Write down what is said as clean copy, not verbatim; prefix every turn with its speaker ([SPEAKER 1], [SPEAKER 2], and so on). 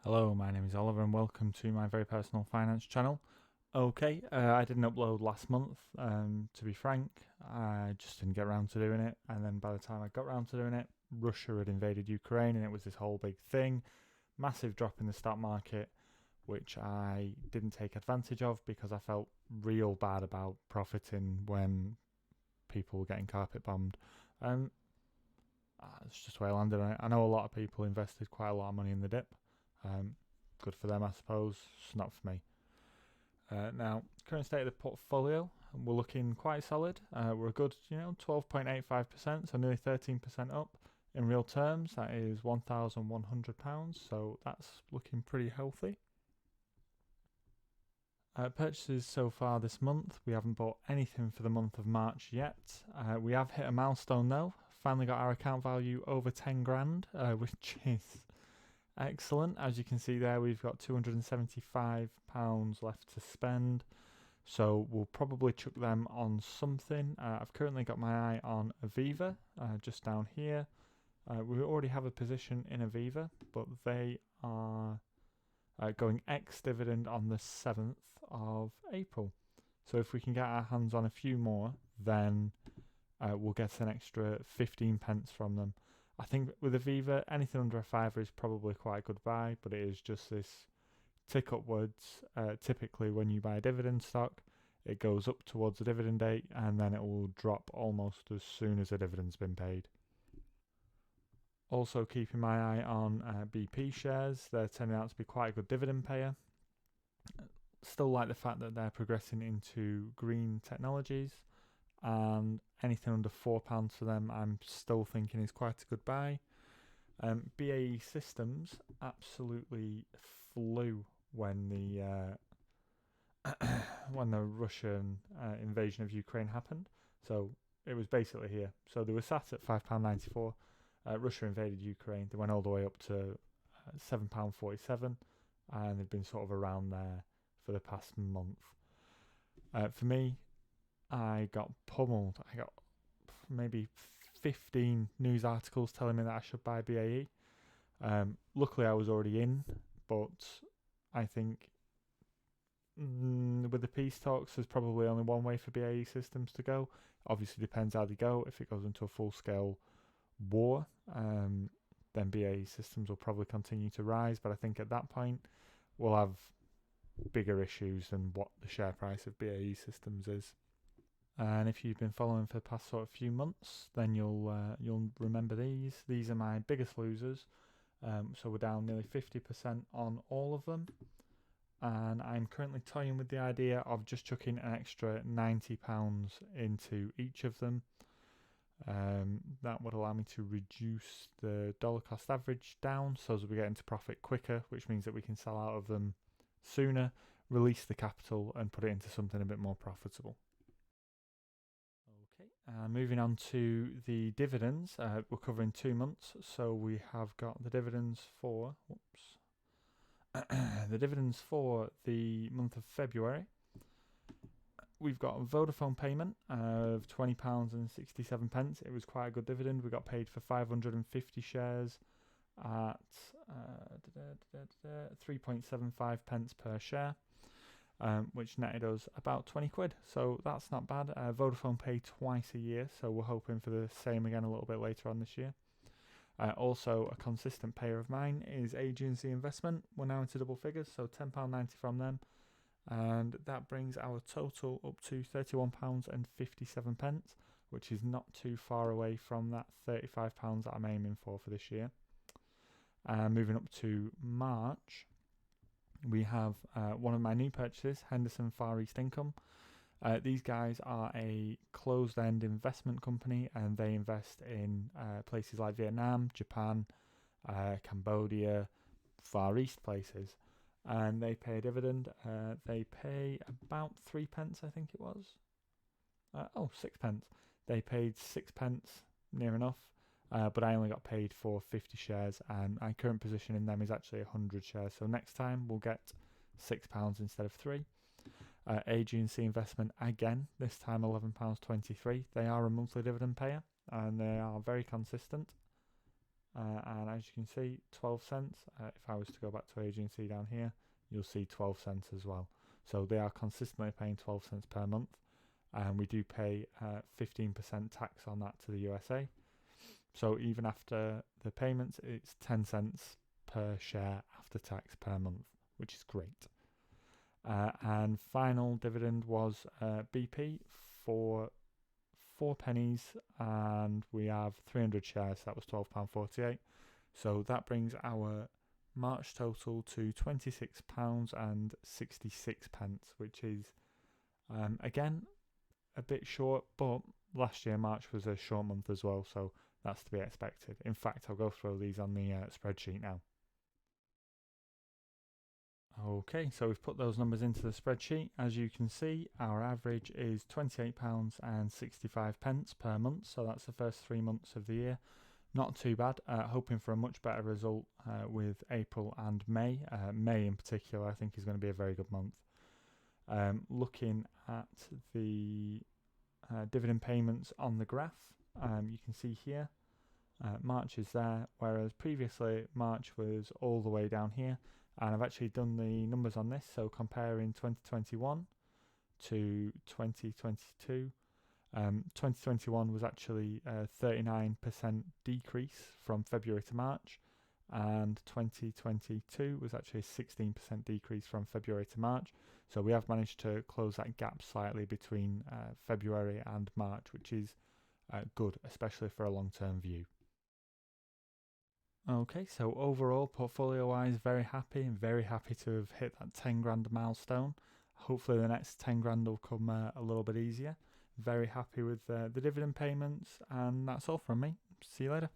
[SPEAKER 1] Hello, my name is Oliver and welcome to my very personal finance channel. I didn't upload last month, to be frank. I just didn't get around to doing it, and then by the time I got around to doing it, Russia had invaded Ukraine and it was this whole big thing. Massive drop in the stock market, which I didn't take advantage of because I felt real bad about profiting when people were getting carpet bombed. Um, it's just where I landed on it. I know a lot of people invested quite a lot of money in the dip. Um, Good for them, I suppose. It's not for me. Now, current state of the portfolio, we're looking quite solid. We're a good, 12.85%, so nearly 13% up. In real terms, that is £1,100, so that's looking pretty healthy. Purchases so far this month, we haven't bought anything for the month of March yet. We have hit a milestone though. Finally got our account value over 10 grand, which is excellent. As you can see there, we've got £275 left to spend. So we'll probably chuck them on something. I've currently got my eye on Aviva, just down here. We already have a position in Aviva, but they are going ex-dividend on the 7th of April. So if we can get our hands on a few more, then we'll get an extra 15 pence from them. I think with Aviva, anything under a fiver is probably quite a good buy, but it is just this tick upwards. Typically, when you buy a dividend stock, it goes up towards the dividend date and then it will drop almost as soon as the dividend's been paid. Also, keeping my eye on BP shares, they're turning out to be quite a good dividend payer. Still like the fact that they're progressing into green technologies, and anything under £4 for them I'm still thinking is quite a good buy. BAE Systems absolutely flew when the when the Russian invasion of Ukraine happened. So it was basically here. So they were sat at £5.94. Russia invaded Ukraine. They went all the way up to £7.47, and they've been sort of around there for the past month. For me, I got pummeled. I got maybe 15 news articles telling me that I should buy BAE. Luckily, I was already in, but I think with the peace talks, there's probably only one way for BAE Systems to go. Obviously, depends how they go. If it goes into a full-scale war, then BAE Systems will probably continue to rise. But I think at that point, we'll have bigger issues than what the share price of BAE Systems is. And if you've been following for the past sort of few months, then you'll remember these. These are my biggest losers. So we're down nearly 50% on all of them. And I'm currently toying with the idea of just chucking an extra £90 into each of them. That would allow me to reduce the dollar cost average down so as we get into profit quicker, which means that we can sell out of them sooner, release the capital and put it into something a bit more profitable. Moving on to the dividends, we're covering 2 months, so we have got the dividends for the dividends for the month of February. We've got a Vodafone payment of £20.67. It was quite a good dividend. We got paid for 550 shares at 3.75 pence per share. Which netted us about 20 quid. So that's not bad. Vodafone pay twice a year, so we're hoping for the same again a little bit later on this year. Also, a consistent payer of mine is AGNC Investment. We're now into double figures, so £10.90 from them. And that brings our total up to £31.57, which is not too far away from that £35 that I'm aiming for this year. Moving up to March, we have one of my new purchases, Henderson Far East Income. These guys are a closed-end investment company, and they invest in places like Vietnam, Japan, Cambodia, Far East places. And they pay a dividend. They pay about 3 pence, I think it was. 6 pence. They paid 6 pence, near enough. But I only got paid for 50 shares, and my current position in them is actually 100 shares. So next time we'll get £6 instead of 3. AGNC Investment again, this time £11.23. They are a monthly dividend payer, and they are very consistent. and as you can see, 12 cents. If I was to go back to AGNC down here, you'll see 12 cents as well. So they are consistently paying 12 cents per month, and we do pay 15% tax on that to the USA. So even after the payments, it's 10 cents per share after tax per month, which is great. And final dividend was BP for 4 pennies, and we have 300 shares. So that was £12.48. So that brings our March total to £26.66, which is again a bit short, but last year March was a short month as well, so that's to be expected. In fact, I'll go through these on the spreadsheet now. Okay, so we've put those numbers into the spreadsheet. As you can see, our average is £28.65 per month, so that's the first 3 months of the year. Not too bad. Hoping for a much better result with April and May. May in particular, I think, is going to be a very good month. Looking at the dividend payments on the graph, you can see here March is there, whereas previously March was all the way down here. And I've actually done the numbers on this, so comparing 2021 to 2022. 2021 was actually a 39% decrease from February to March, and 2022 was actually a 16% decrease from February to March. So we have managed to close that gap slightly between February and March, which is good, especially for a long-term view. Okay, so overall, portfolio-wise, very happy to have hit that 10 grand milestone. Hopefully the next 10 grand will come a little bit easier. Very happy with the dividend payments, and that's all from me. See you later.